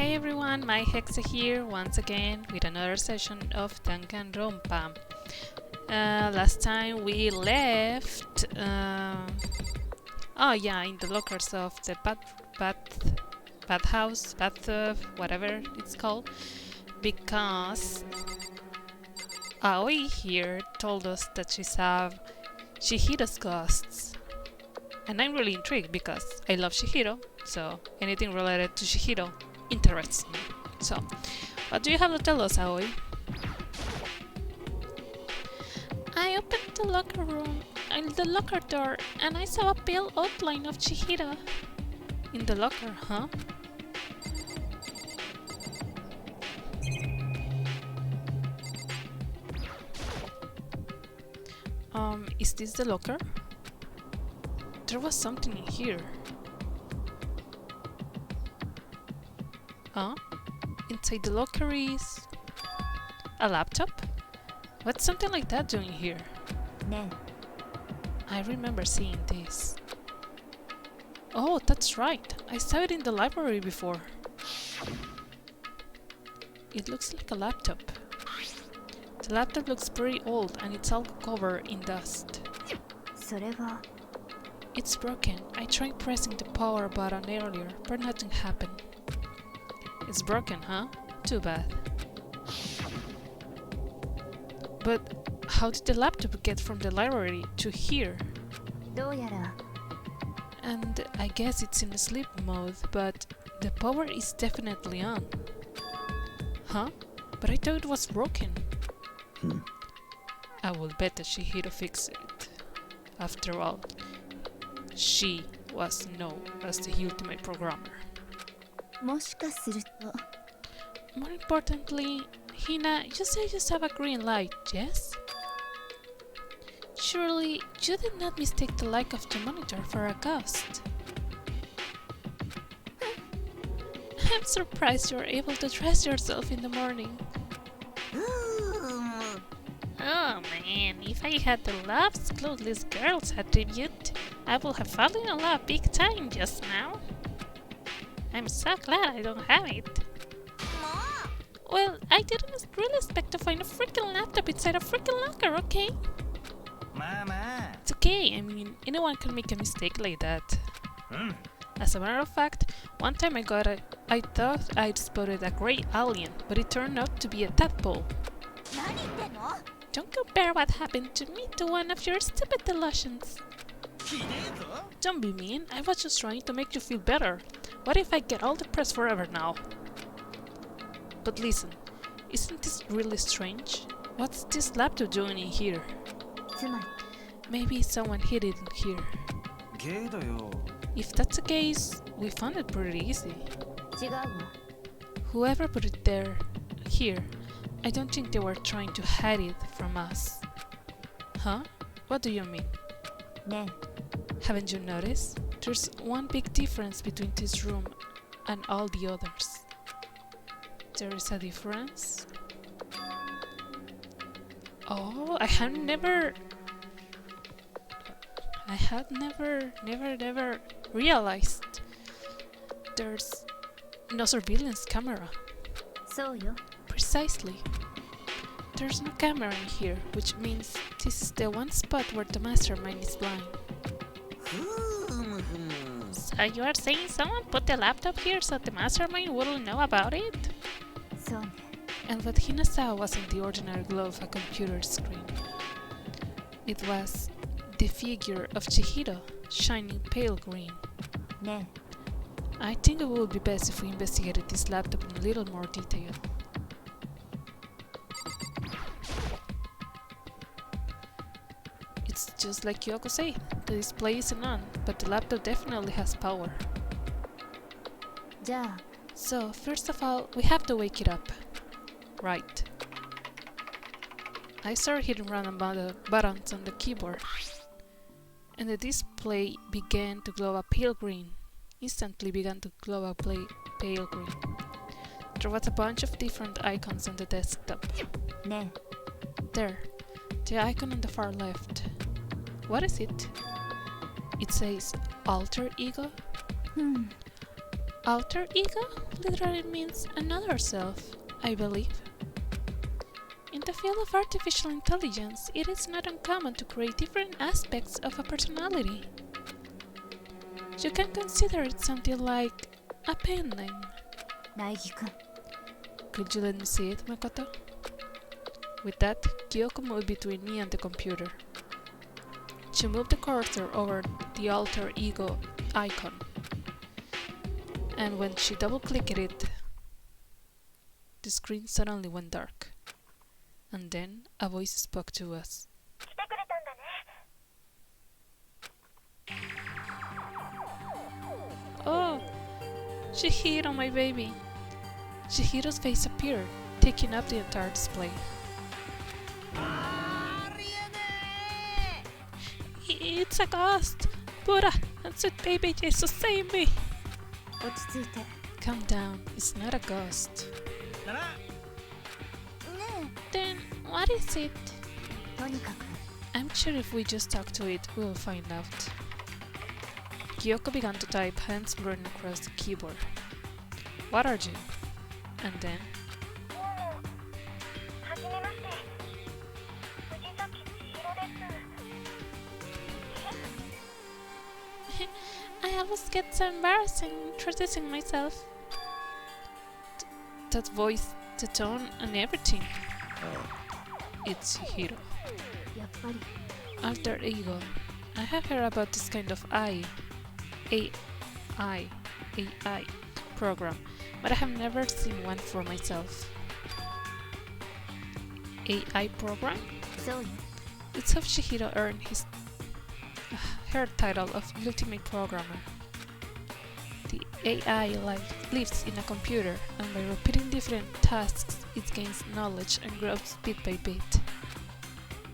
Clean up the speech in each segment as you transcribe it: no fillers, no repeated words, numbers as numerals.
Hey everyone, my Hexe here once again with another session of Danganronpa. Last time we left, in the lockers of the bathhouse, whatever it's called, because Aoi here told us that she saw Chihiro's ghosts. And I'm really intrigued because I love Chihiro, so anything related to Chihiro interests me. So, what do you have to tell us, Aoi? I opened the locker room and the locker door, and I saw a pale outline of Chihiro. In the locker, huh? Is this the locker? There was something in here. Huh? Inside the locker is a laptop? What's something like that doing here? No. I remember seeing this. Oh, that's right. I saw it in the library before. It looks like a laptop. The laptop looks pretty old and it's all covered in dust. それは It's broken. I tried pressing the power button earlier, but nothing happened. It's broken, huh? Too bad. But how did the laptop get from the library to here? どうやら And I guess it's in sleep mode, but the power is definitely on. Huh? But I thought it was broken. I will bet that Chihiro fixed it. After all, she was known as the ultimate programmer. もしかすると More importantly, Hina, you say you just have a green light, yes? Surely, you did not mistake the light of the monitor for a ghost. I'm surprised you are able to dress yourself in the morning. Oh man, if I had the love's clothless girl's attribute, I would have fallen in love big time just now. I'm so glad I don't have it. Well, I didn't really expect to find a freaking laptop inside a freaking locker, okay? Mama. It's okay, I mean, anyone can make a mistake like that. As a matter of fact, one time I thought I'd spotted a grey alien, but it turned out to be a tadpole. 何言ってんの Don't compare what happened to me to one of your stupid delusions. Don't be mean, I was just trying to make you feel better. What if I get all depressed forever now? But listen, isn't this really strange? What's this laptop doing in here? つまり Maybe someone hid it in here. ゲイだよ。 If that's the case, we found it pretty easy. 違うわ Whoever put it here, I don't think they were trying to hide it from us. Huh? What do you mean? ね Haven't you noticed? There's one big difference between this room and all the others. There is a difference? Oh, I had never realized there's no surveillance camera. そうよ Precisely. There's no camera in here, which means this is the one spot where the mastermind is blind. So you are saying someone put the laptop here so the mastermind wouldn't know about it? そうね And what Hina saw wasn't the ordinary glow of a computer screen. It was the figure of Chihiro, shining pale green. ね I think it would be best if we investigated this laptop in a little more detail. It's just like Kyoko said, the display isn't on, but the laptop definitely has power. じゃあ So, first of all, we have to wake it up. Right. I started hitting random buttons on the keyboard, and the display began to glow a pale green. Instantly began to glow a pale green. There was a bunch of different icons on the desktop. ね There, the icon on the far left. What is it? It says alter ego? Alter ego literally means another self, I believe. In the field of artificial intelligence, it is not uncommon to create different aspects of a personality. You can consider it something like a pen name. 苗木くん Could you let me see it, Makoto? With that, Kyoko moved between me and the computer. She moved the cursor over the alter ego icon. And when she double-clicked it, the screen suddenly went dark. And then a voice spoke to us. Oh, Chihiro, my baby. Chihiro's face appeared, taking up the entire display. It's a ghost! Buddha and sweet baby Jesus, save me! 落ち着いてね Calm down, it's not a ghost. なら Then, what is it? えとにかく I'm sure if we just talk to it, we'll find out. Kyoko began to type, hands blurring across the keyboard. What are you? And then, はじめまして藤崎千尋です I always get so embarrassing introducing myself. That voice, the tone, and everything. It's Chihiro. やっぱり Alter ego. I have heard about this kind of AI program, but I have never seen one for myself. AI program? そうよ It's how Chihiro earned her title of Ultimate Programmer. The AI lives in a computer, and by repeating different tasks, it gains knowledge and grows bit by bit.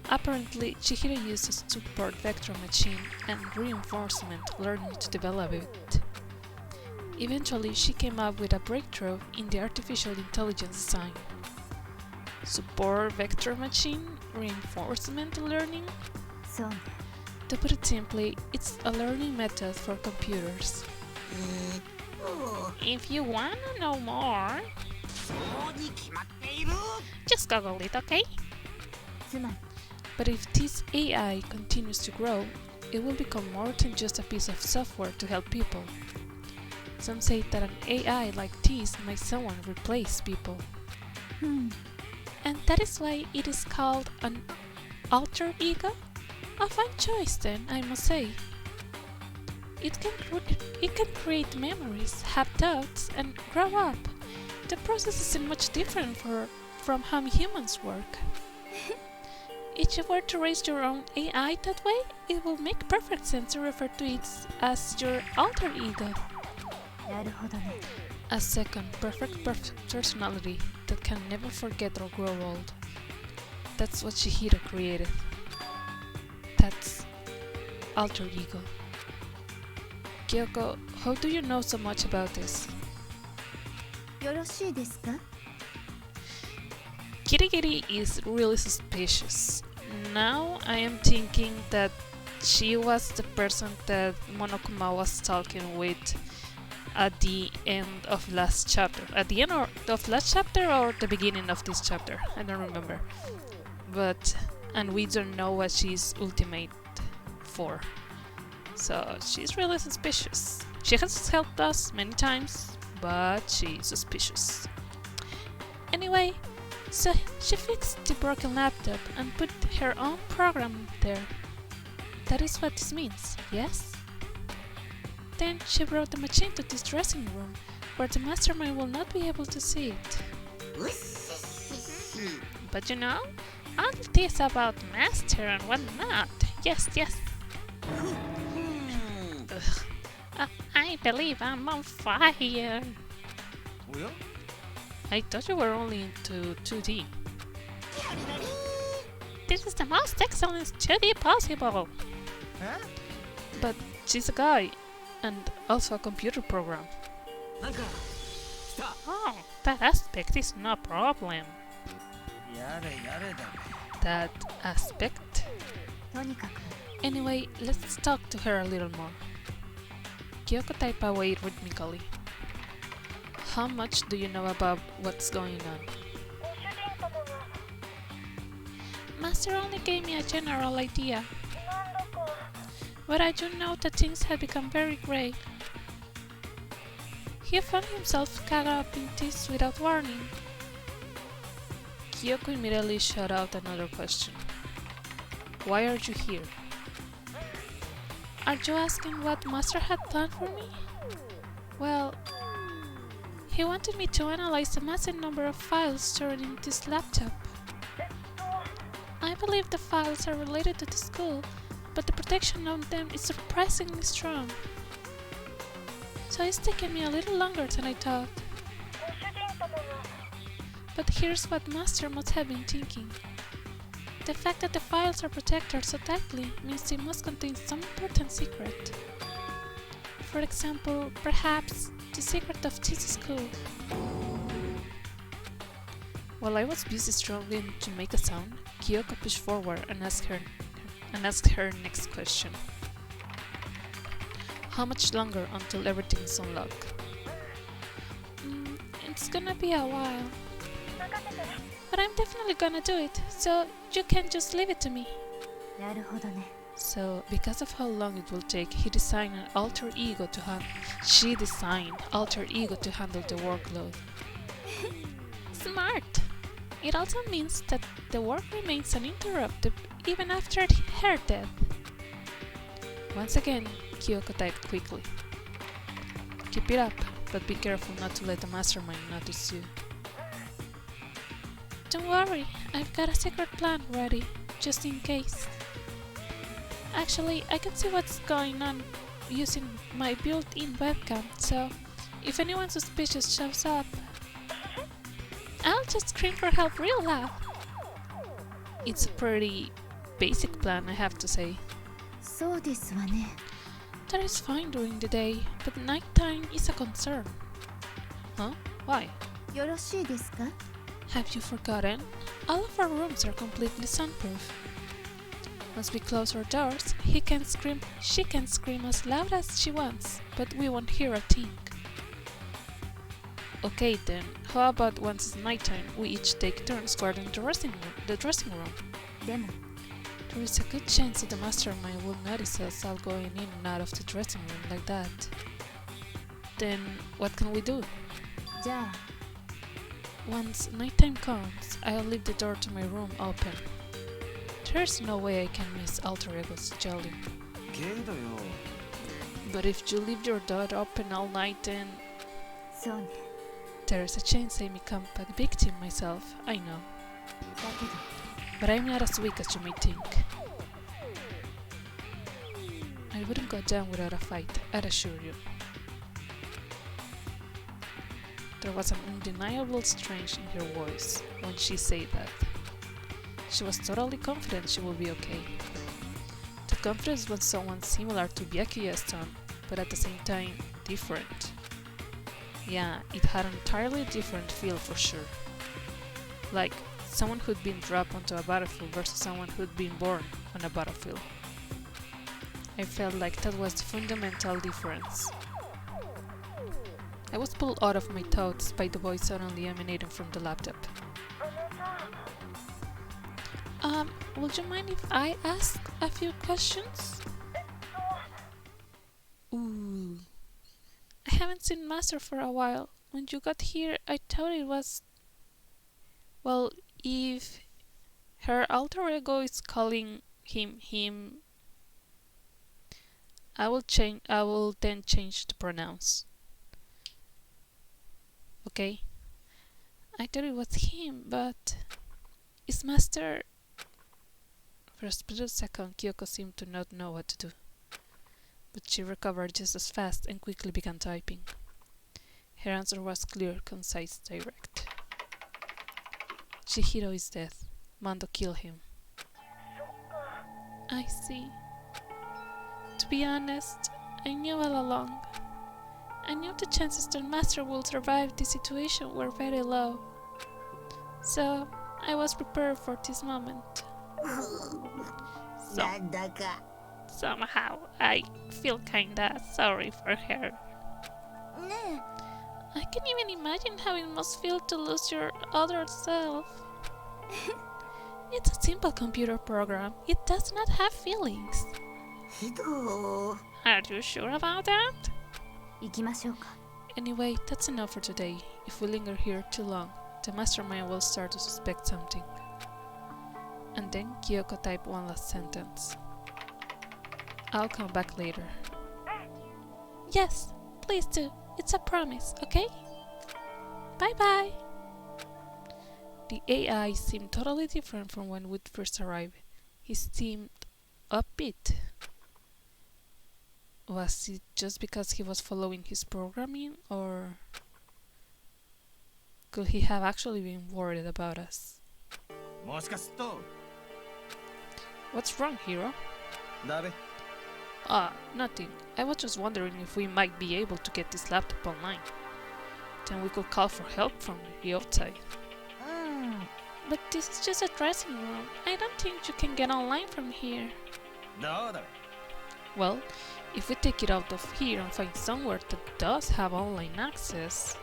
Apparently, Chihiro uses support vector machine and reinforcement learning to develop it. Eventually, she came up with a breakthrough in the artificial intelligence design. Support vector machine, reinforcement learning? そうね To put it simply, it's a learning method for computers. If you wanna know more, そうに決まっている just Google it, okay? つまり But if this AI continues to grow, it will become more than just a piece of software to help people. Some say that an AI like this might someone replace people. うん And that is why it is called an alter ego? A fine choice then, I must say. It can create memories, have thoughts, and grow up. The process isn't much different from how humans work. If you were to raise your own AI that way, it will make perfect sense to refer to it as your alter ego. なるほどね A second, perfect personality that can never forget or grow old. That's what Chihiro created. That's alter ego. Kyoko, how do you know so much about this? よろしいですか Kirigiri is really suspicious. Now I am thinking that she was the person that Monokuma was talking with at the end of last chapter. At the end of last chapter or the beginning of this chapter? I don't remember. And we don't know what she's ultimate for. So she's really suspicious. She has helped us many times, but she's suspicious. Anyway, so she fixed the broken laptop and put her own program there. That is what this means, yes? Then she brought the machine to this dressing room, where the mastermind will not be able to see it. But you know, all this about master and whatnot. Yes, yes. I believe I'm on fire. おや I thought you were only into 2D. This is the most excellent 2D possible. え But she's a guy, and also a computer program. なんか来た Oh, that aspect is no problem. やれやれだ That aspect? とにかく Anyway, let's talk to her a little more. Kyoko typed away rhythmically. How much do you know about what's going on? ご主人様が Master only gave me a general idea, なんだか but I do know that things have become very grave. He found himself caught up in this without warning. Kyoko immediately shot out another question. Why are you here? Are you asking what Master had planned for me? Well, he wanted me to analyze the massive number of files stored in this laptop. I believe the files are related to the school, but the protection on them is surprisingly strong. So it's taken me a little longer than I thought. ご主人様が But here's what Master must have been thinking. The fact that the files are protected so tightly means they must contain some important secret. For example, perhaps the secret of this school. While I was busy struggling to make a sound, Kyoko pushed forward and asked her next question. How much longer until everything is unlocked? It's gonna be a while. 任せて But I'm definitely gonna do it, so you can just leave it to me. なるほどね。 So, because of how long it will take, she designed alter ego to handle the workload. Smart! It also means that the work remains uninterrupted even after her death. Once again, Kyoko typed quickly. Keep it up, but be careful not to let the mastermind notice you. Don't worry, I've got a secret plan ready, just in case. Actually, I can see what's going on using my built-in webcam, so if anyone suspicious shows up, I'll just scream for help real loud. It's a pretty basic plan, I have to say. そうですわね。 That is fine during the day, but nighttime is a concern. Huh? Why? よろしいですか？ Have you forgotten? All of our rooms are completely soundproof. Once we close our doors, she can scream as loud as she wants, but we won't hear a thing. Okay then, how about once it's nighttime, we each take turns guarding the dressing room? でも There is a good chance that the mastermind will notice us all going in and out of the dressing room like that. Then, what can we do? じゃあ Once nighttime comes, I'll leave the door to my room open. There's no way I can miss alter ego's jelly. けどよ But if you leave your door open all night, then そうね。 there's a chance I become a victim myself, I know. だけど But I'm not as weak as you may think. I wouldn't go down without a fight, I'd assure you. There was an undeniable strange in her voice when she said that. She was totally confident she would be okay. The confidence was someone similar to Byakuya's tone, but at the same time, different. Yeah, it had an entirely different feel for sure. Like someone who'd been dropped onto a battlefield versus someone who'd been born on a battlefield. I felt like that was the fundamental difference. I was pulled out of my thoughts by the voice suddenly emanating from the laptop. あのさ Would you mind if I ask a few questions? Ooh. I haven't seen Master for a while. When you got here, I thought it was... Well, if her alter ego is calling him, I will then change the pronouns. Okay? I thought it was him, but is Master... For a split second, Kyoko seemed to not know what to do. But she recovered just as fast and quickly began typing. Her answer was clear, concise, direct. Chihiro is dead. Mando killed him. I see. To be honest, I knew all along. I knew the chances that Master would survive this situation were very low. So, I was prepared for this moment. Somehow, I feel kinda sorry for her. ね I can't even imagine how it must feel to lose your other self. It's a simple computer program. It does not have feelings. ひど Are you sure about that? 行きましょうか Anyway, that's enough for today. If we linger here too long, the mastermind will start to suspect something. And then Kyoko typed one last sentence. I'll come back later. Yes, please do. It's a promise, okay? Bye bye. The AI seemed totally different from when we first arrived. He seemed upbeat. Was it just because he was following his programming, or could he have actually been worried about us? もしかすると What's wrong, hero? だべ Nothing. I was just wondering if we might be able to get this laptop online. Then we could call for help from the outside. But this is just a dressing room. I don't think you can get online from here. どうだべ Well, if we take it out of here and find somewhere that does have online access...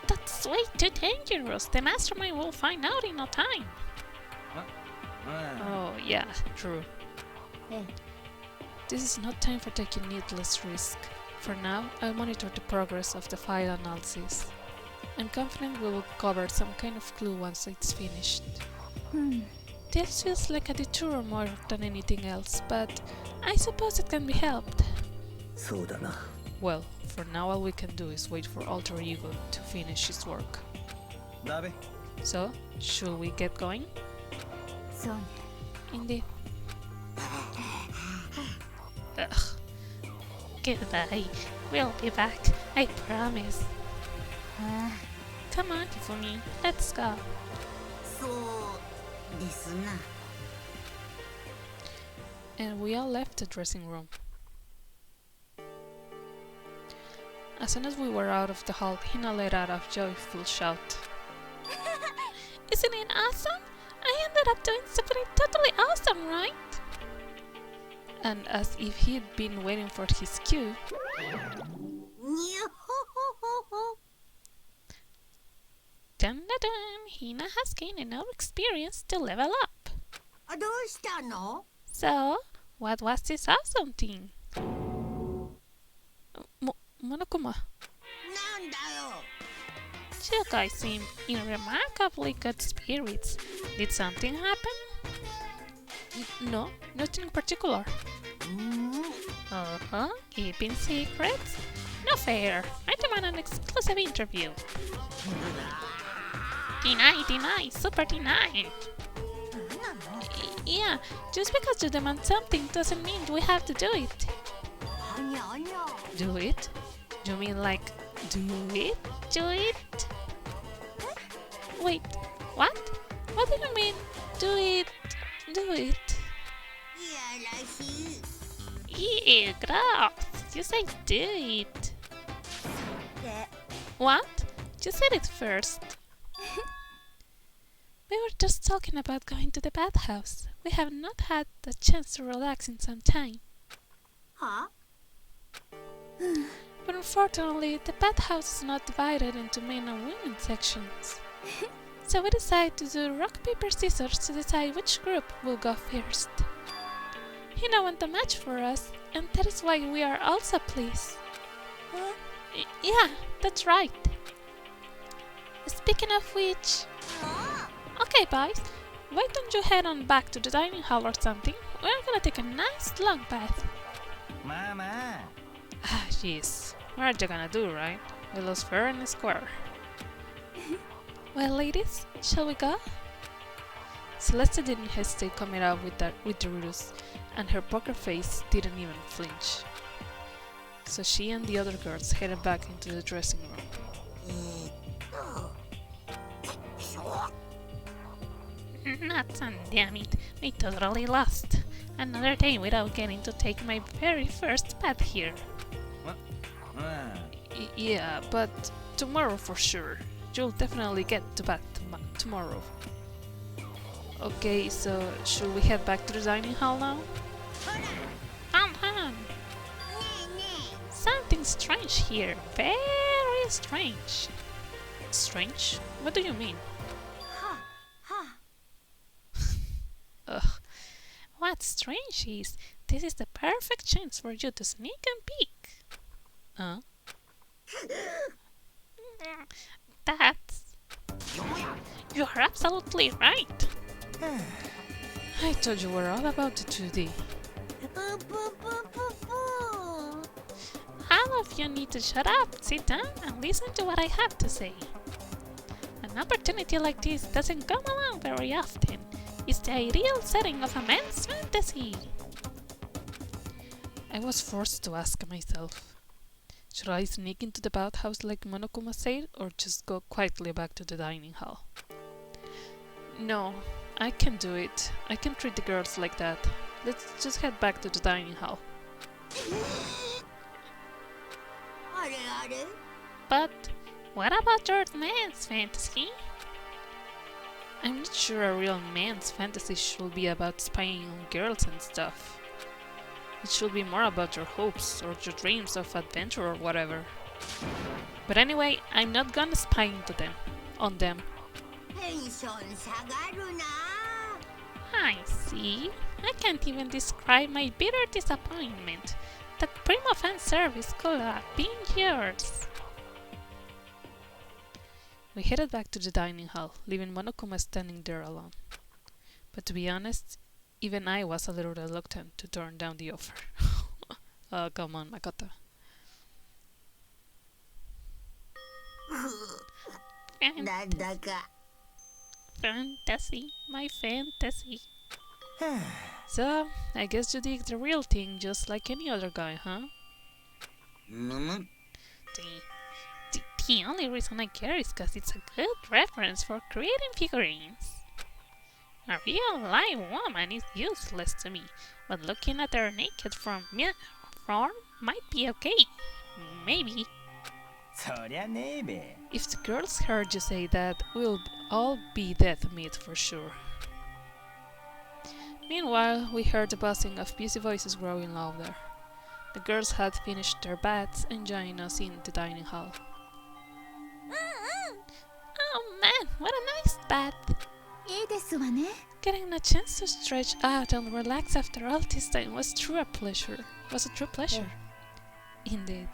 That's way too dangerous. The mastermind will find out in no time. Oh, yeah, true. This is not time for taking needless risk. For now, I'll monitor the progress of the file analysis. I'm confident we will cover some kind of clue once it's finished. This feels like a detour more than anything else, but I suppose it can be helped. そうだな Well, for now all we can do is wait for Alter Ego to finish his work. だべ So, should we get going? そうね Indeed. Ugh. Goodbye. We'll be back. I promise. あ Come on, Kifumi. Let's go. そうですな And we all left the dressing room. As soon as we were out of the hall, Hina let out a joyful shout. Isn't it awesome? I ended up doing something totally awesome, right? And as if he'd been waiting for his cue, dun dun dun, Hina has gained enough experience to level up. どうしたの So, what was this awesome thing? Monokuma, なんだよ you guys seem in remarkably good spirits. Did something happen? No, nothing in particular. Uh-huh, keeping secrets? No fair. I demand an exclusive interview. Deny, super deny. Yeah, just because you demand something doesn't mean we have to do it. あにゃあにゃ Do it? You mean like, do it? Do it? Wait, what? What do you mean, do it? Do it? いやらしい Ew, gross. You say do it. で What? You said it first. We were just talking about going to the bathhouse. We have not had the chance to relax in some time. は But unfortunately, the bathhouse is not divided into men and women sections. So we decided to do rock, paper, scissors to decide which group will go first. Hina won the match for us, and that is why we are also pleased. Yeah, that's right. Speaking of which... Okay, boys, why don't you head on back to the dining hall or something? We're gonna take a nice long bath. まあまあ Ah, jeez. What are you gonna do, right? We lost fair and square. Well, ladies, shall we go? Celeste didn't hesitate coming out with the ruse, and her poker face didn't even flinch. So she and the other girls headed back into the dressing room. Nuts and damn it, we totally lost. Another day without getting to take my very first bath here. まあ Yeah, but tomorrow for sure. You'll definitely get to bath tomorrow. Okay, so should we head back to the dining hall now? Come on! Something's strange here. Very strange. Strange? What do you mean? Ugh. What's strange is this is the perfect chance for you to sneak and peek. Huh? That's... You are absolutely right. I told you we're all about the 2D. All of you need to shut up, sit down, and listen to what I have to say. An opportunity like this doesn't come along very often. It's the ideal setting of a man's fantasy. I was forced to ask myself, should I sneak into the bathhouse like Monokuma said, or just go quietly back to the dining hall? No, I can do it. I can treat the girls like that. Let's just head back to the dining hall. But what about your man's fantasy? I'm not sure a real man's fantasy should be about spying on girls and stuff. It should be more about your hopes or your dreams of adventure or whatever. But anyway, I'm not gonna spy on them. I see. I can't even describe my bitter disappointment. That primo fan service could have been yours. We headed back to the dining hall, leaving Monokuma standing there alone. But to be honest, even I was a little reluctant to turn down the offer. Oh, come on, Makoto. Fantasy, my fantasy. So, I guess you dig the real thing just like any other guy, huh? The only reason I care is because it's a good reference for creating figurines. A real live woman is useless to me, but looking at her naked form might be okay. Maybe. If the girls heard you say that, we'll all be dead meat for sure. Meanwhile, we heard the buzzing of busy voices growing louder. The girls had finished their baths and joined us in the dining hall. Oh man, what a nice bath! Getting a chance to stretch out and relax after all this time was a true pleasure. Indeed.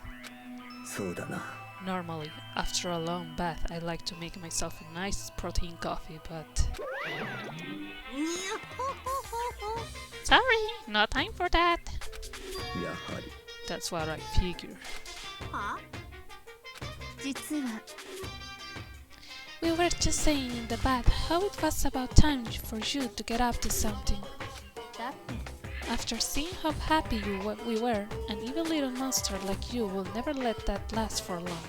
Normally, after a long bath, I like to make myself a nice protein coffee, but... Sorry, no time for that. That's what I figure. We were just saying in the bath how it was about time for you to get up to something. After seeing how happy we were, an evil little monster like you will never let that last for long.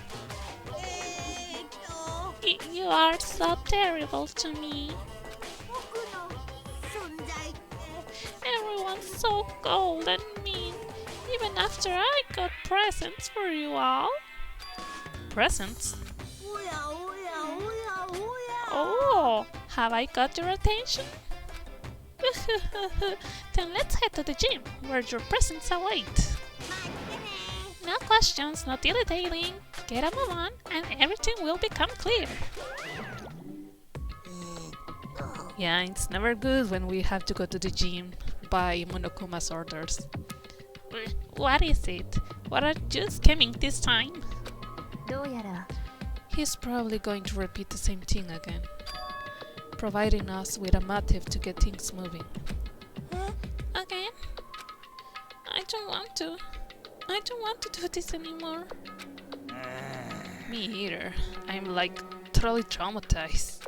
You are so terrible to me. Everyone's so cold and mean, even after I got presents for you all. Presents? Oh, have I got your attention? Then let's head to the gym, where your presents await. No questions, no dilly-dallying. Get a move on, and everything will become clear. Yeah, it's never good when we have to go to the gym by Monokuma's orders. What is it? What are you scheming this time? He's probably going to repeat the same thing again, providing us with a motive to get things moving. Again? I don't want to. I don't want to do this anymore. Me either. I'm like totally traumatized.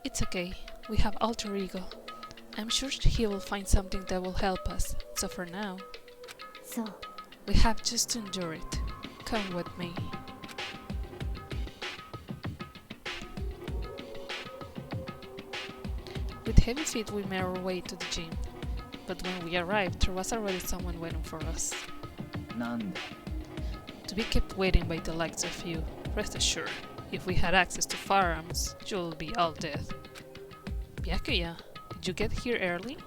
It's okay. We have alter ego. I'm sure he will find something that will help us. So for now, we have just to endure it. Come with me. With heavy feet we made our way to the gym, but when we arrived there was already someone waiting for us. To be kept waiting by the likes of you, rest assured, if we had access to firearms, you'll be all dead. Byakuya, did you get here early?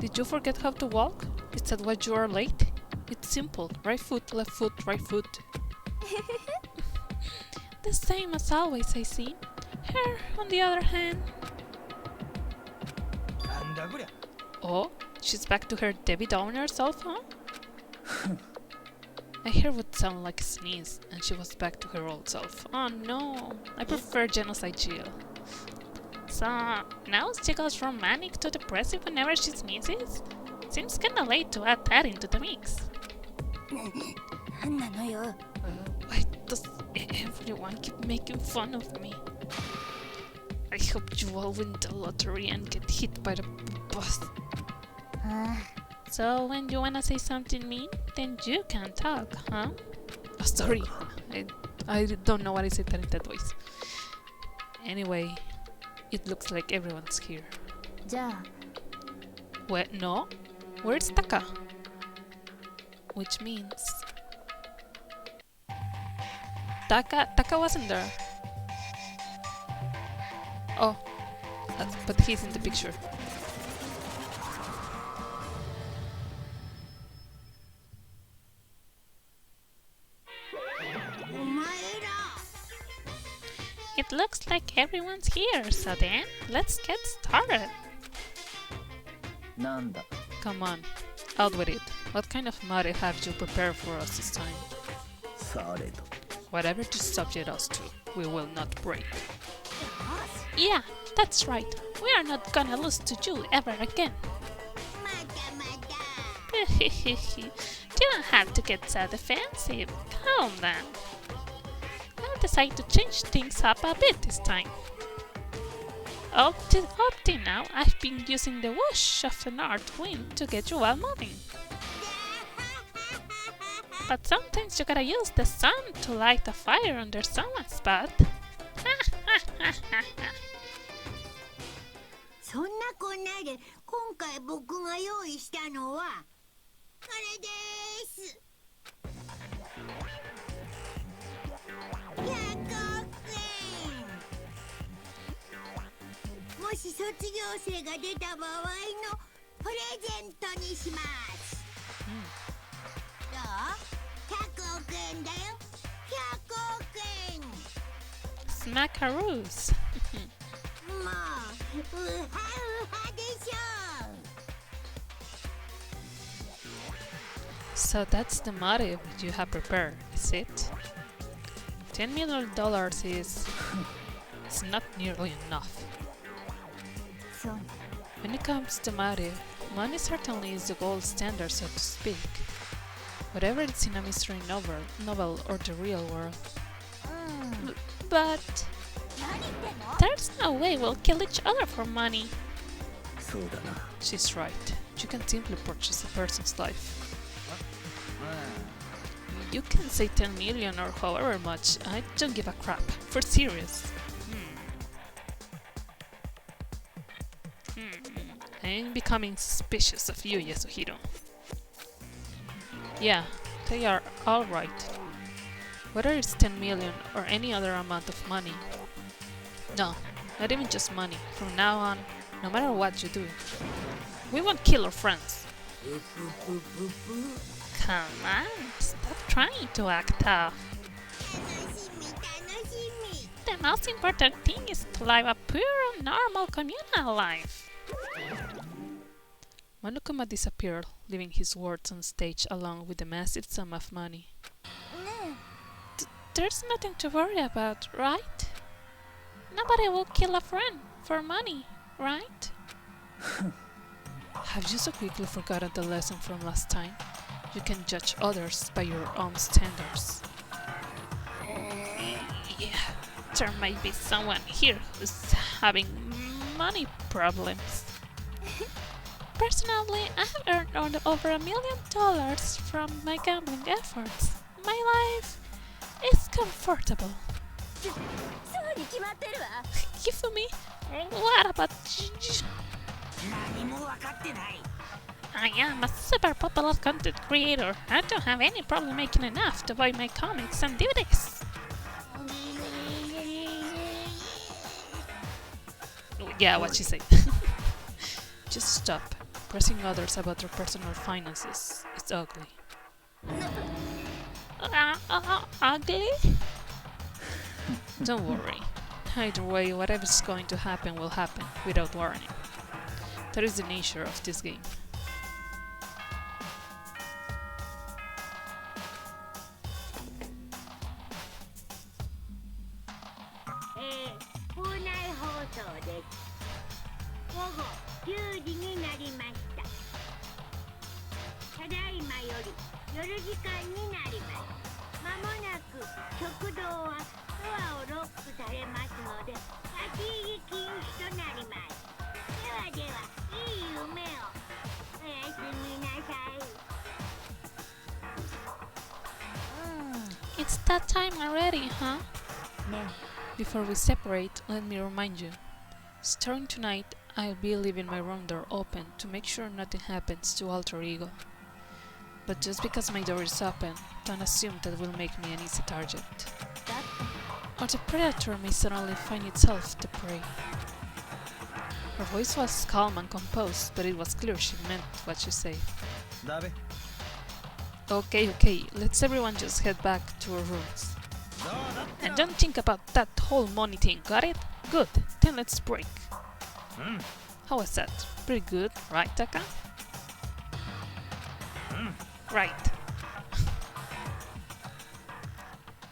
Did you forget how to walk? Is that why you are late? It's simple. Right foot, left foot, right foot. The same as always, I see. Her, on the other hand... なんだこりゃ Oh, she's back to her Debbie Downer self, huh? I heard what sounded like a sneeze, and she was back to her old self. Oh no, I prefer Genocide Jill. So, now she goes from manic to depressive whenever she sneezes? Seems kinda late to add that into the mix. なんなのよ。 Why does everyone keep making fun of me? I hope you all win the lottery and get hit by the bus. あ So, when you wanna say something mean, then you can talk, huh? Oh, sorry, I don't know what I said that in that voice. Anyway, it looks like everyone's here. じゃあ What? No? Where's Taka? Which means... Taka wasn't there. Oh, but he's in the picture. お前ら It looks like everyone's here, so then let's get started. なんだ Come on, out with it. What kind of motive have you prepared for us this time? されど Whatever you subject us to, we will not break. Yeah, that's right. We are not gonna lose to you ever again. またまた You don't have to get so defensive. Calm down. I'll decide to change things up a bit this time. Up till now, I've been using the whoosh of the north wind to get you all moving. But sometimes you gotta use the sun to light a fire under someone's spot. そんなこんなで今回僕が用意したのはこれです100億円もし卒業生が出た場合のプレゼントにしますどう ?100 億円だよ100億円 Smackaroos. もうウハウハでしょ So that's the motive you have prepared, is it? $10 million is not nearly enough. そうね When it comes to motive, money certainly is the gold standard, so to speak. Whatever it's in a mystery novel or the real world. うん But 何言ってんの there's no way we'll kill each other for money. そうだな She's right. You can simply purchase a person's life. う You can say 10 million or however much. I don't give a crap. For serious. I'm becoming suspicious of you, Yasuhiro. Yeah, they are all right. Whether it's 10 million or any other amount of money. No, not even just money. From now on, no matter what you do, we won't kill our friends. Come on, stop trying to act tough. 楽しみ楽しみ The most important thing is to live a pure, normal communal life. Monokuma disappeared, leaving his words on stage along with the massive sum of money. ね There's nothing to worry about, right? Nobody will kill a friend for money, right? Have you so quickly forgotten the lesson from last time? You can judge others by your own standards. Yeah, there might be someone here who's having money problems. Personally, I have earned over $1 million from my gambling efforts. My life is comfortable. そうに決まってるわ Give me. What about you? 何も分かってない I am a super popular content creator. I don't have any problem making enough to buy my comics and DVDs. Yeah, what she said. Just stop. Pressing others about their personal finances. It's ugly. Ugly? Don't worry. Either way, whatever's going to happen will happen without warning. That is the nature of this game. It's that time already, huh? No. Before we separate, let me remind you. Starting tonight, I'll be leaving my room door open to make sure nothing happens to Alter Ego. But just because my door is open, don't assume that will make me an easy target. Or the predator may suddenly find itself the prey. Her voice was calm and composed, but it was clear she meant what she said. Okay, let's everyone just head back to our rooms. And don't think about that whole money thing, got it? Good, then let's break. How was that? Pretty good, right, Taka? Right.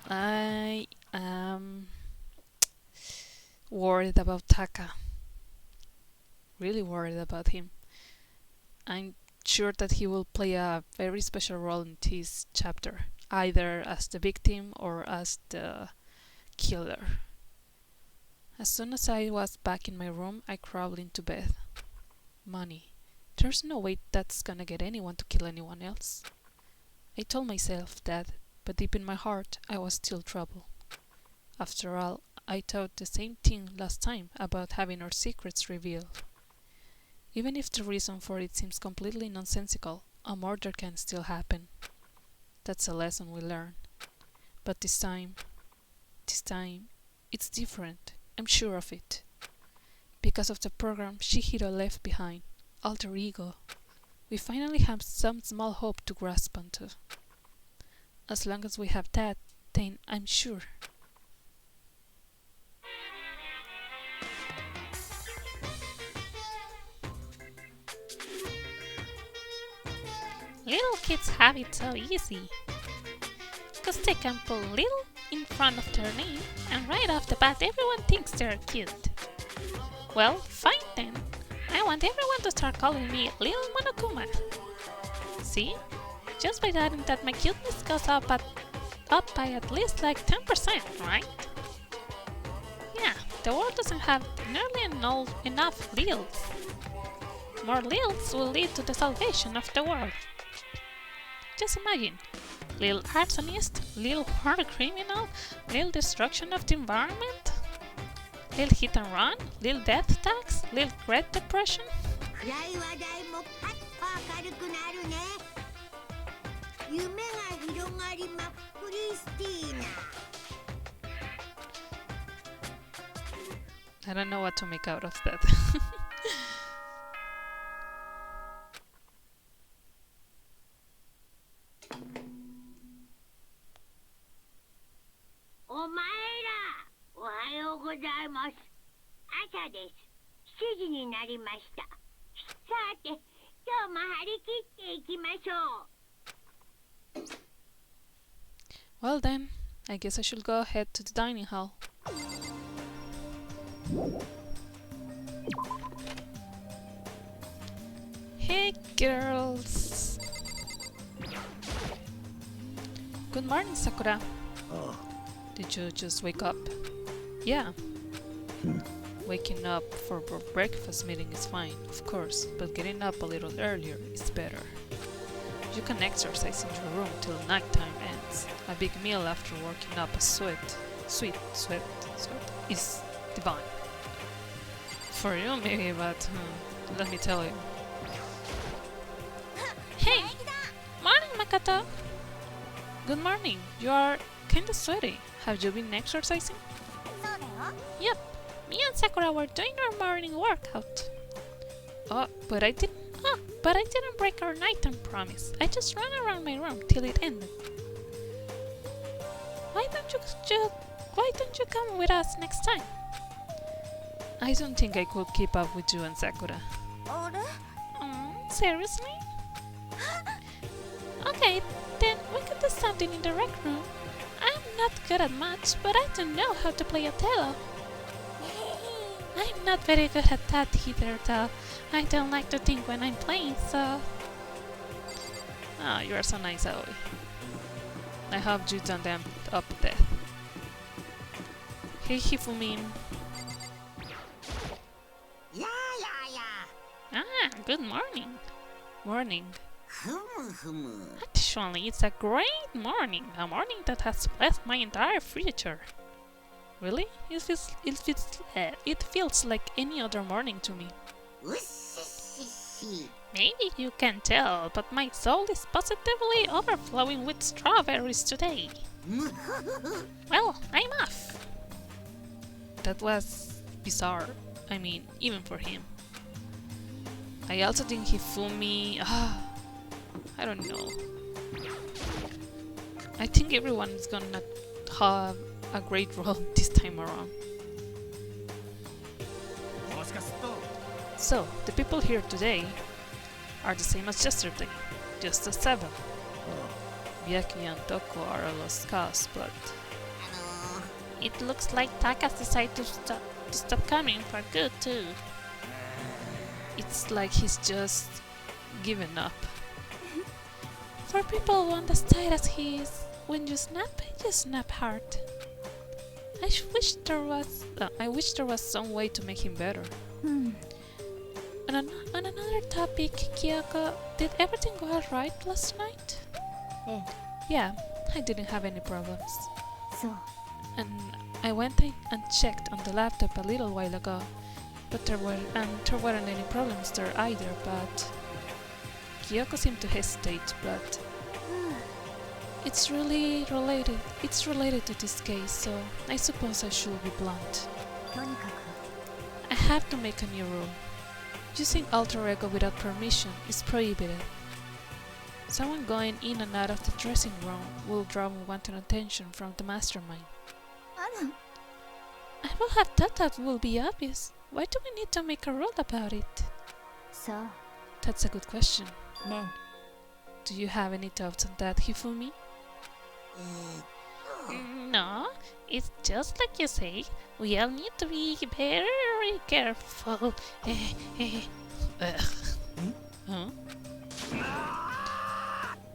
I am worried about Taka. Really worried about him. I'm sure that he will play a very special role in this chapter, either as the victim or as the killer. As soon as I was back in my room, I crawled into bed. Money. There's no way that's gonna get anyone to kill anyone else. I told myself that, but deep in my heart, I was still trouble. After all, I thought the same thing last time about having our secrets revealed. Even if the reason for it seems completely nonsensical, a murder can still happen. That's a lesson we learn. But this time, it's different. I'm sure of it. Because of the program Shihiro left behind, Alter Ego, we finally have some small hope to grasp onto. As long as we have that, then I'm sure. Little kids have it so easy. Because they can put little in front of their name, and right off the bat everyone thinks they're cute. Well, fine then. I want everyone to start calling me Little Monokuma. See? Just by adding that my cuteness goes up by at least like 10%, right? Yeah, the world doesn't have nearly enough Lils. More Lils will lead to the salvation of the world. Just imagine. Little arsonist, little horror criminal, little destruction of the environment, little hit and run, little death tax, little Great Depression. I don't know what to make out of that. Well then, I guess I should go ahead to the dining hall. Hey girls! Good morning, Sakura. Oh, Did you just wake up? Yeah. Waking up for breakfast meeting is fine, of course, but getting up a little earlier is better. You can exercise in your room till nighttime ends. A big meal after working up a sweat is divine. For you maybe, but let me tell you. Hey! Morning, Makoto! Good morning. You are kinda sweaty. Have you been exercising? Yep. Me and Sakura were doing our morning workout. Oh, but I Oh, but I didn't break our nighttime promise. I just ran around my room till it ended. Why don't you come with us next time? I don't think I could keep up with you and Sakura. Seriously? Okay, then we could do something in the rec room. I'm not good at much, but I don't know how to play Othello. I'm not very good at that either, though. I don't like to think when I'm playing, so... Ah, you are so nice, Aoi. I hope you don't end up dead. Hey, Hifumi. Yeah. Ah, good morning. Morning. Humu. Actually, it's a great morning. A morning that has blessed my entire future. Really? It feels like any other morning to me. Maybe you can tell, but my soul is positively overflowing with strawberries today. Well, I'm off. That was bizarre. I mean, even for him. I also think Hifumi... I don't know. I think everyone is gonna have a great role this time around. So, the people here today are the same as yesterday, just as 7. Miyaki and Toko are a lost cause, but it looks like Taka's decided to stop coming for good too. It's like he's just given up. For people who understand as he is, when you snap hard. I wish there was some way to make him better. On another topic, Kyoko, did everything go alright last night? Yeah, I didn't have any problems. And I went and checked on the laptop a little while ago, but there weren't any problems there either. But Kyoko seemed to hesitate, but it's really related. It's related to this case, so I suppose I should be blunt. I have to make a new rule. Using alter ego without permission is prohibited. Someone going in and out of the dressing room will draw unwanted attention from the mastermind. I will have thought that will be obvious. Why do we need to make a rule about it? That's a good question. Do you have any thoughts on that, Hifumi? No, it's just like you say. We all need to be very careful.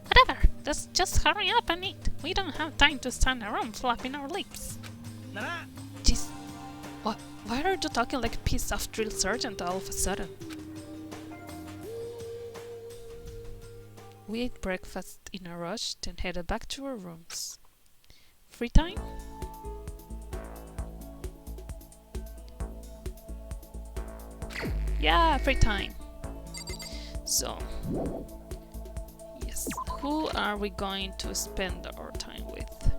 Whatever, let's just hurry up and eat. We don't have time to stand around flapping our lips. Jeez, why are you talking like a piece of drill sergeant all of a sudden? We ate breakfast in a rush, then headed back to our rooms. Free time? Yeah, free time. So, yes, who are we going to spend our time with?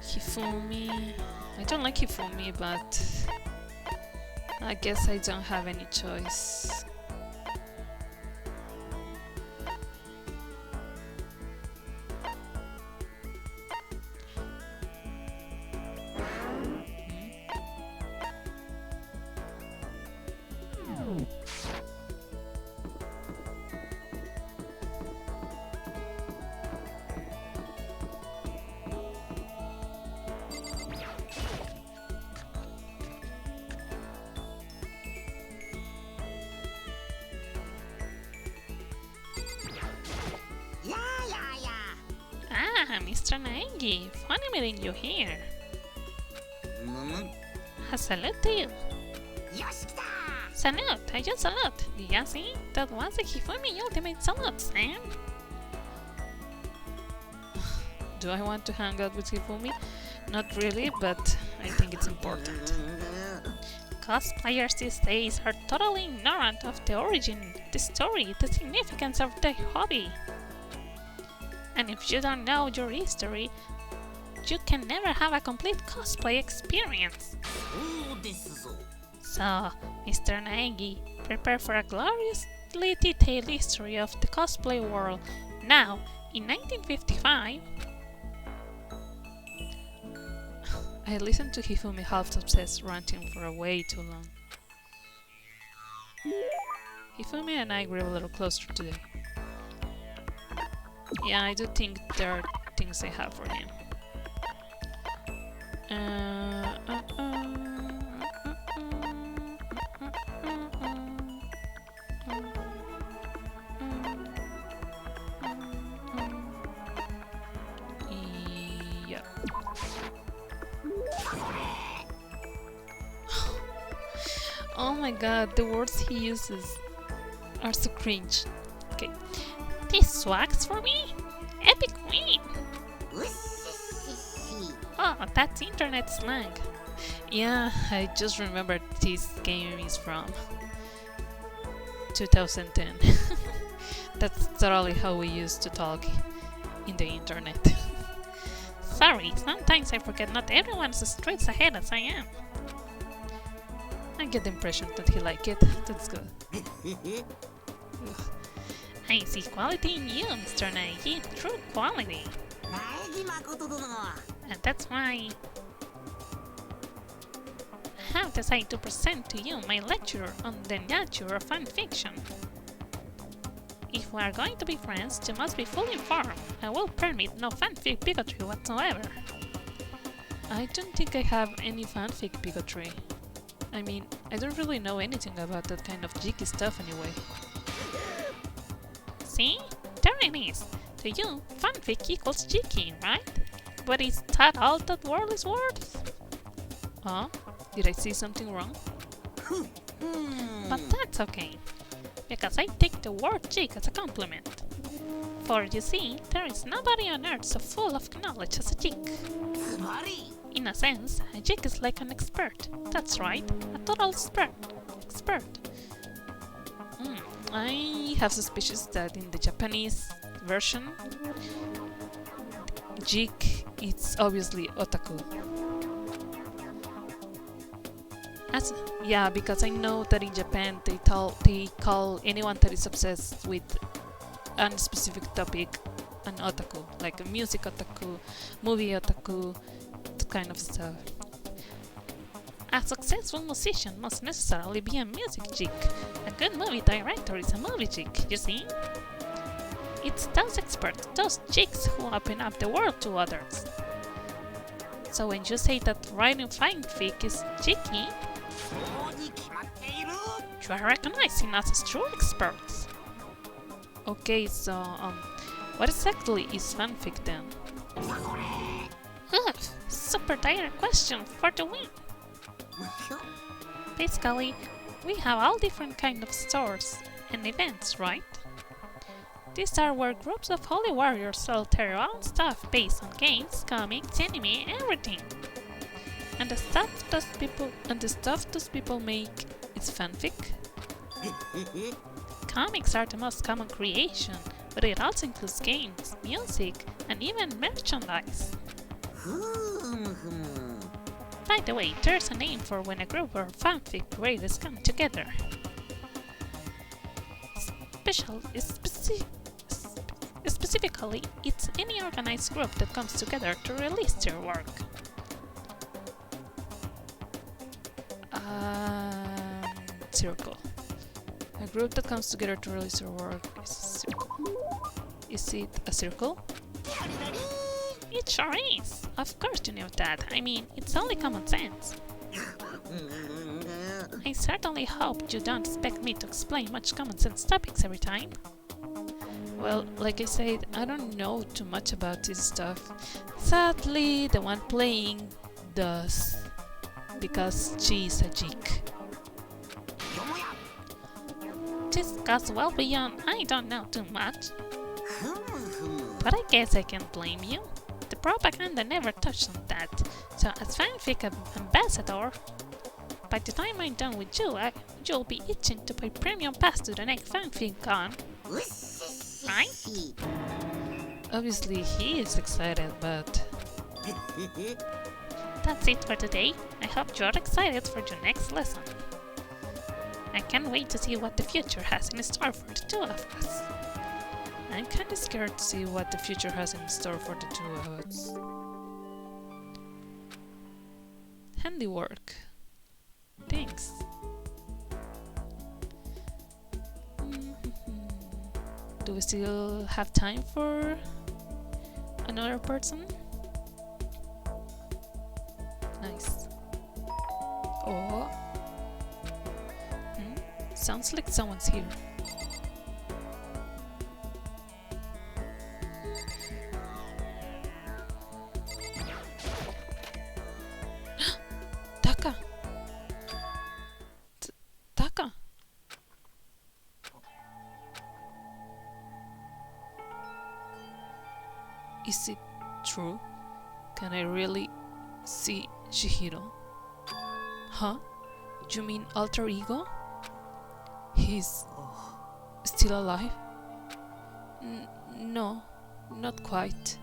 Hifumi. I don't like Hifumi, but I guess I don't have any choice. Ah, Mr. Naegi, funny meeting you here. A salute to you. Salute, I just salute. Yeah, see? That was the Hifumi ultimate salute, Sam. Do I want to hang out with Hifumi? Not really, but I think it's important. Cosplayers these days are totally ignorant of the origin, the story, the significance of the hobby. And if you don't know your history, you can never have a complete cosplay experience. So, Mr. Naegi, prepare for a gloriously detailed history of the cosplay world. Now, in 1955, I listened to Hifumi half-obsessed ranting for way too long. Hifumi and I grew a little closer today. Yeah, I do think there are things I have for him. Yeah. Oh my god, the words he uses are so cringe. Okay. This swags for me? Epic win! Oh, that's internet slang. Yeah, I just remembered this game is from 2010. That's totally how we used to talk in the internet. Sorry, sometimes I forget not everyone's as straight ahead as I am. I get the impression that he liked it. That's good. I see quality in you, Mr. Naegi. True quality. And that's why I have decided to present to you my lecture on the nature of fanfiction. If we are going to be friends, you must be fully informed. I will permit no fanfic bigotry whatsoever. I don't think I have any fanfic bigotry. I mean, I don't really know anything about that kind of geeky stuff anyway. See? There it is! To you, fanfic equals geeky, right? But is that all that word is worth? Oh? Did I say something wrong? But that's okay, because I take the word geek as a compliment. For you see, there is nobody on earth so full of knowledge as a geek. In a sense, a geek is like an expert. That's right, a total expert. I have suspicions that in the Japanese version, geek is obviously otaku. Yeah, because I know that in Japan they call anyone that is obsessed with a specific topic an otaku, like a music otaku, movie otaku, that kind of stuff. A successful musician must necessarily be a music geek. A good movie director is a movie geek, you see? It's those experts, those geeks who open up the world to others. So when you say that writing fanfic is geeky, you are recognizing us as true experts. Okay, so what exactly is fanfic then? Super direct question for the win. Basically, we have all different kind of stores and events, right? These are where groups of holy warriors sell their own stuff based on games, comics, anime, everything. And the stuff those people make is fanfic. Comics are the most common creation, but it also includes games, music, and even merchandise. By the way, there's a name for when a group of fanfic creators come together. Specifically, it's any organized group that comes together to release their work. Circle. A group that comes together to release their work is a circle. Is it a circle? It sure is! Of course you knew that. I mean, it's only common sense. I certainly hope you don't expect me to explain much common sense topics every time. Well, like I said, I don't know too much about this stuff. Sadly, the one playing does, because she's a geek. This goes well beyond I don't know too much. But I guess I can't blame you. The propaganda never touched on that, so as fanfic ambassador, by the time I'm done with you, you'll be itching to buy premium pass to the next fanfic con. Right? Obviously he is excited, but That's it for today. I hope you're excited for your next lesson. I can't wait to see what the future has in store for the two of us. I'm kinda scared to see what the future has in store for the two of us. Handiwork. Thanks. Do we still have time for another person? Nice. Oh. Sounds like someone's here. Taka! Taka! Is it true? Can I really see Chihiro? Huh? You mean alter ego? He's still alive? No, not quite.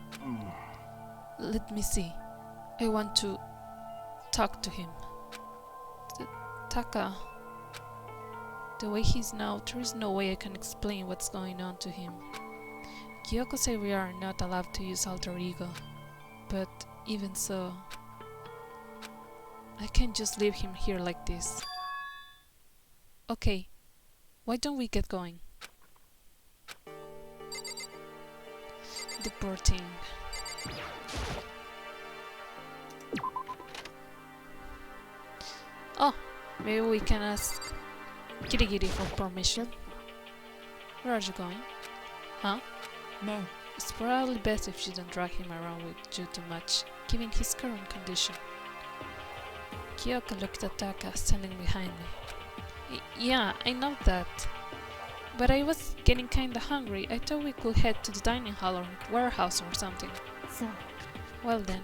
Let me see. I want to talk to him. Taka. The way he's now, there is no way I can explain what's going on to him. Kyoko said we are not allowed to use alter ego, but even so, I can't just leave him here like this. Okay, why don't we get going? The poor thing. Oh, maybe we can ask Kirigiri for permission. Where are you going? Huh? No. It's probably best if you don't drag him around with you too much, given his current condition. Kyoko looked at Taka standing behind me. Yeah, I know that. But I was getting kinda hungry. I thought we could head to the dining hall or warehouse or something. So, Well then,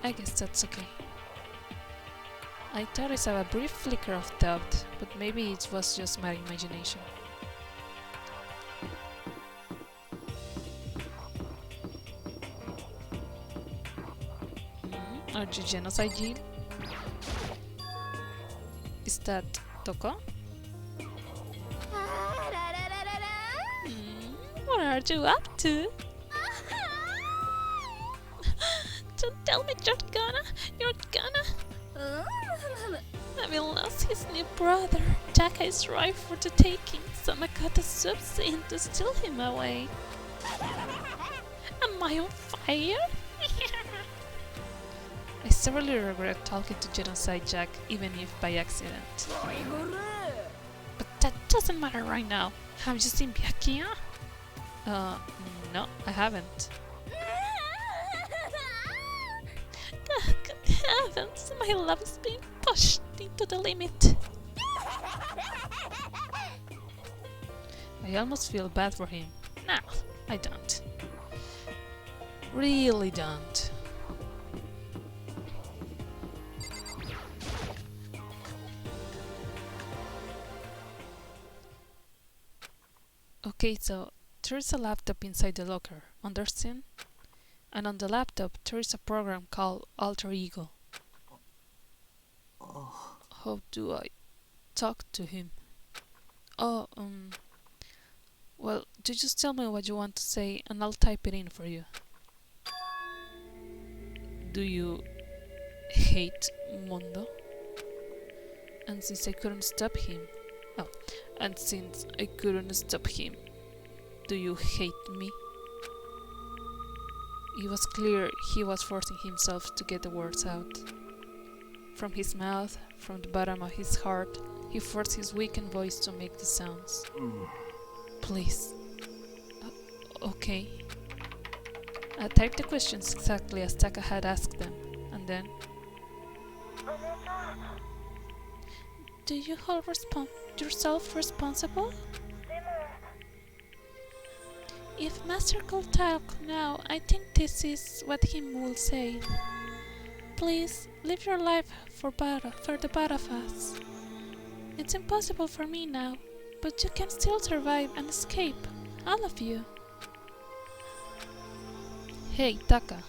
I guess that's okay. I thought I saw a brief flicker of doubt, but maybe it was just my imagination. Are you sayajin? Is that Toko? What are you up to? Don't tell me you're gonna. Having lost his new brother, Taka is ripe for the taking. Samakata swoops in to steal him away. Am I on fire? I severely regret talking to Genocide Jack, even if by accident. But that doesn't matter right now. Have you seen Byakuya? No, I haven't. Good heavens, my love is being pushed into the limit. I almost feel bad for him. No, I don't. Really don't. Okay, so there is a laptop inside the locker, understand? And on the laptop there is a program called Alter Ego. How do I talk to him? Oh, well, you just tell me what you want to say and I'll type it in for you. Do you hate Mondo? And since I couldn't stop him, do you hate me? It was clear he was forcing himself to get the words out. From his mouth, from the bottom of his heart, he forced his weakened voice to make the sounds. Please. Okay. I typed the questions exactly as Taka had asked them, and then... Do you hold yourself responsible? If Master could talk now, I think this is what he will say. Please, live your life for the both of us. It's impossible for me now, but you can still survive and escape, all of you. Hey, Taka.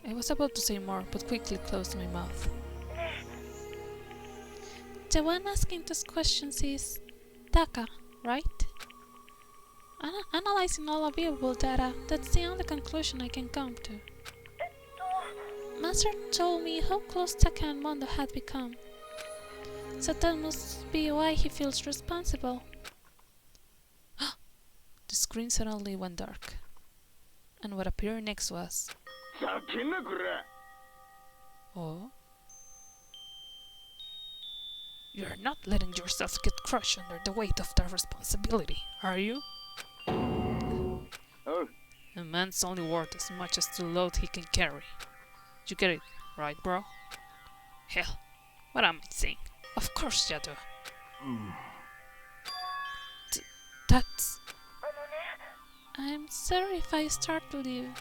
I was about to say more, but quickly closed my mouth. The one asking those questions is Taka, right? Analyzing all available data, that's the only conclusion I can come to. Master told me how close Taka and Mondo had become. So that must be why he feels responsible. The screen suddenly went dark. And what appeared next was... Oh? You're not letting yourself get crushed under the weight of that responsibility, are you? Oh. A man's only worth as much as the load he can carry. You get it, right, bro? Hell, what am I saying? Of course you do. That's... I'm sorry if I startled you.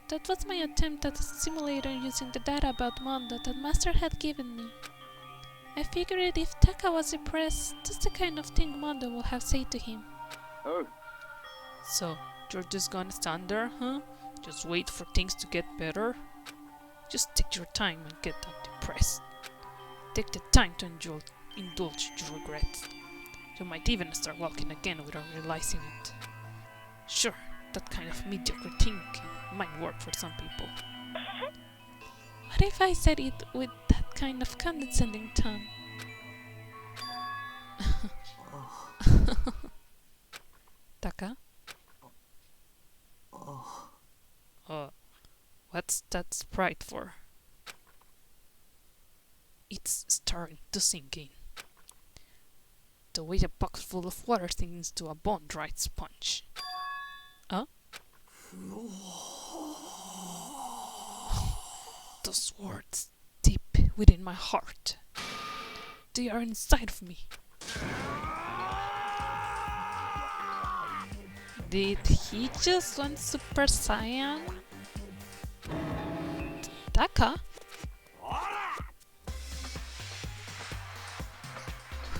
That was my attempt at a simulator using the data about Mondo that Master had given me. I figured if Taka was depressed, that's the kind of thing Mondo would have said to him. Oh. So, you're just gonna stand there, huh? Just wait for things to get better? Just take your time and get undepressed. Take the time to indulge your regrets. You might even start walking again without realizing it. Sure, that kind of mediocre thinking might work for some people. What if I said it with that kind of condescending tone? Taka? What's that sprite for? It's starting to sink in. The way a box full of water sinks into a bone-dried sponge. Huh? Those words deep within my heart. They are inside of me. Did he just want Super Saiyan? Taka?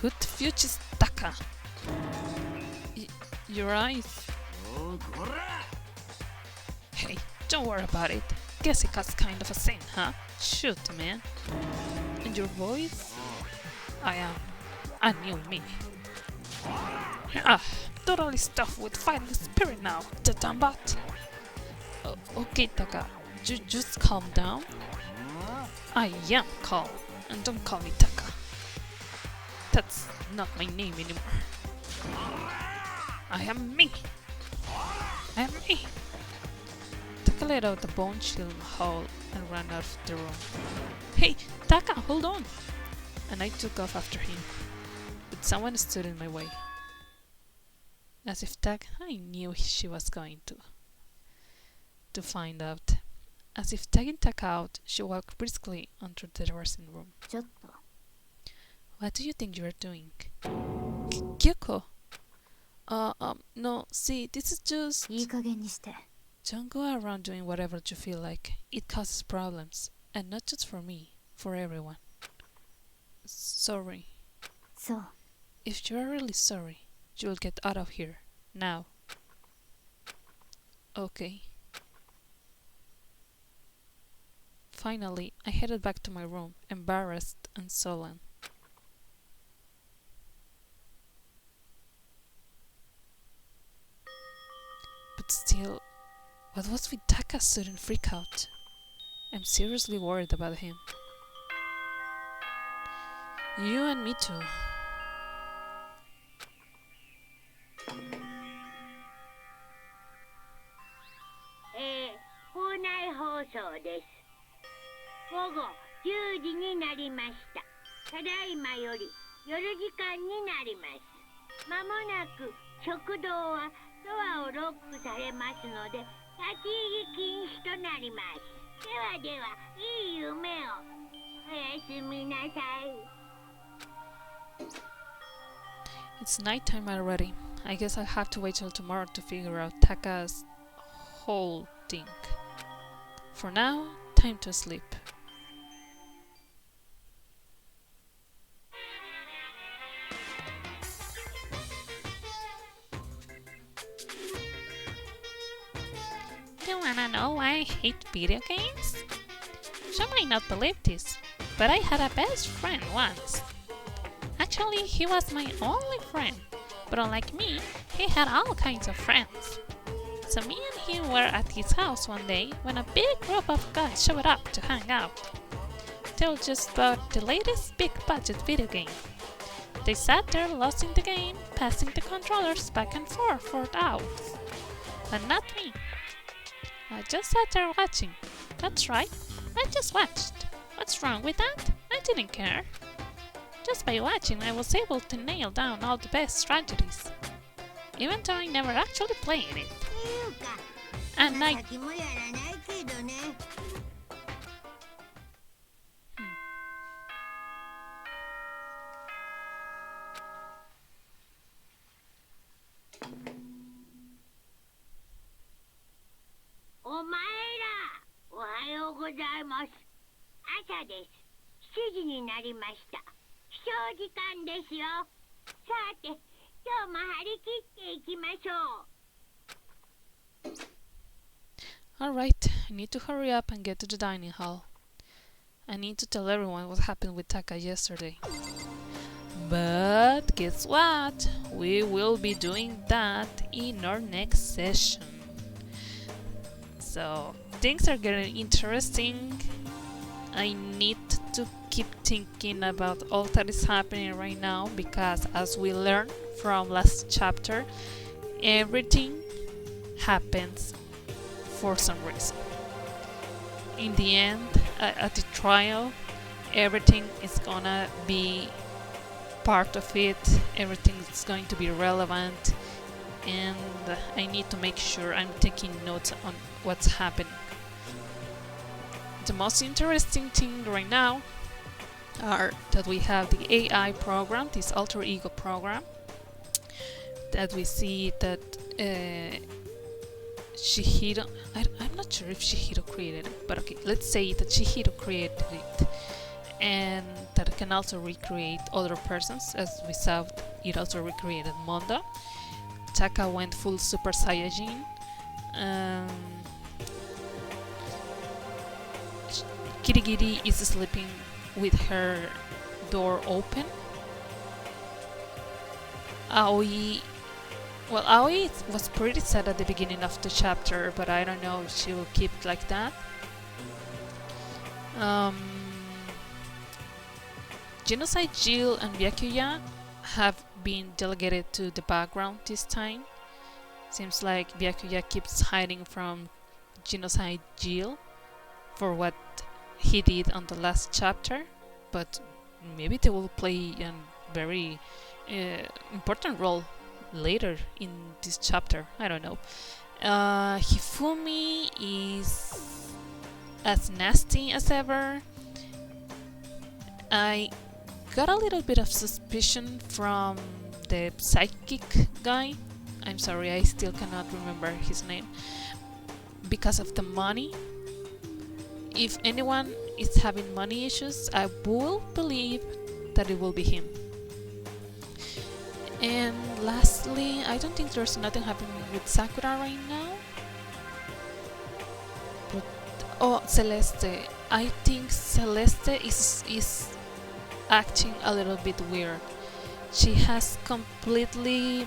Who the fuck is Taka? Your eyes. Hey, don't worry about it. Guess it was kind of a sin, huh? Shoot, man. And your voice? I am a new me. Totally stuffed with fighting spirit now, the damn bot. Okay, Taka, just calm down. I am calm, and don't call me Taka. That's not my name anymore. I am me. I am me. Taka let out the bone-chilling howl and ran out of the room. Hey, Taka, hold on! And I took off after him, but someone stood in my way. As if I knew she was going to find out. As if tagging Taka out, she walked briskly onto the dressing room. What do you think you're doing? Kyoko? No, see, this is just... Don't go around doing whatever you feel like. It causes problems. And not just for me, for everyone. Sorry. If you're really sorry, you'll get out of here. Now. Okay. Finally, I headed back to my room, embarrassed and sullen. But still, what was with Taka's sudden freakout? I'm seriously worried about him. You and me too. 校内放送です。午後10時になりました。ただいまより夜時間になります。まもなく食堂はドアをロックされますので、立ち入り禁止となります。ではでは、いい夢を。おやすみなさい。It's nighttime already. I guess I'll have to wait till tomorrow to figure out Taka's whole thing. For now, time to sleep. wanna know why I hate video games? You might not believe this, but I had a best friend once. Actually, he was my only friend, but unlike me, he had all kinds of friends. So me and him were at his house one day when a big group of guys showed up to hang out. They all just bought the latest big budget video game. They sat there lost in the game, passing the controllers back and forth for hours. But not me. I just sat there watching. That's right, I just watched. What's wrong with that? I didn't care. Just by watching, I was able to nail down all the best strategies, even though I never actually played it. ていうか And ま I さきもやらないけどね。お前ら、おはようございます。朝です。7時になりました。起床時間ですよ。さて、今日も張り切っていきましょう。 Alright, I need to hurry up and get to the dining hall. I need to tell everyone what happened with Taka yesterday. But guess what? We will be doing that in our next session. So things are getting interesting. I need to keep thinking about all that is happening right now because as we learned from last chapter, everything happens for some reason. In the end, at the trial, everything is gonna be part of it, everything is going to be relevant, and I need to make sure I'm taking notes on what's happening. The most interesting thing right now are that we have the AI program, this alter ego program, that we see that Chihiro, I'm not sure if Chihiro created it, but okay, let's say that Chihiro created it, and that it can also recreate other persons, as we saw it also recreated Mondo. Taka went full Super Saiyajin. Kirigiri is sleeping with her door open. Aoi, well, Aoi was pretty sad at the beginning of the chapter, but I don't know if she will keep it like that. Genocide Jill and Byakuya have been delegated to the background this time. Seems like Byakuya keeps hiding from Genocide Jill for what he did on the last chapter, but maybe they will play a very important role later in this chapter. I don't know. Hifumi is as nasty as ever. I got a little bit of suspicion from the psychic guy. I'm sorry, I still cannot remember his name. Because of the money. If anyone is having money issues, I will believe that it will be him. And lastly, I don't think there's nothing happening with Sakura right now. But, oh, Celeste. I think Celeste is acting a little bit weird. She has completely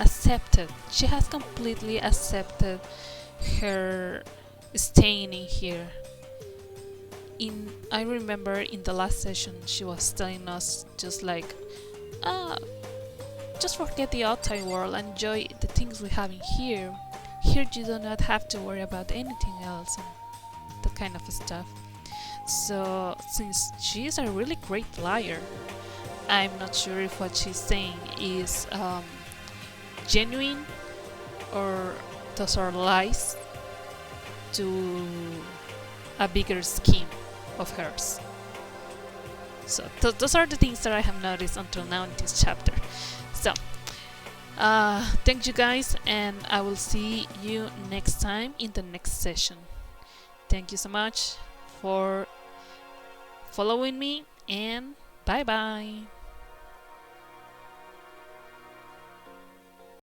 accepted. She has completely accepted her staying in here. I remember in the last session she was telling us just like, just forget the outside world, enjoy the things we have in here. Here you do not have to worry about anything else and that kind of stuff. So since she is a really great liar, I'm not sure if what she's saying is genuine or those are lies to a bigger scheme of hers. So those are the things that I have noticed until now in this chapter. So thank you guys, and I will see you next time in the next session. Thank you so much for following me, and bye bye.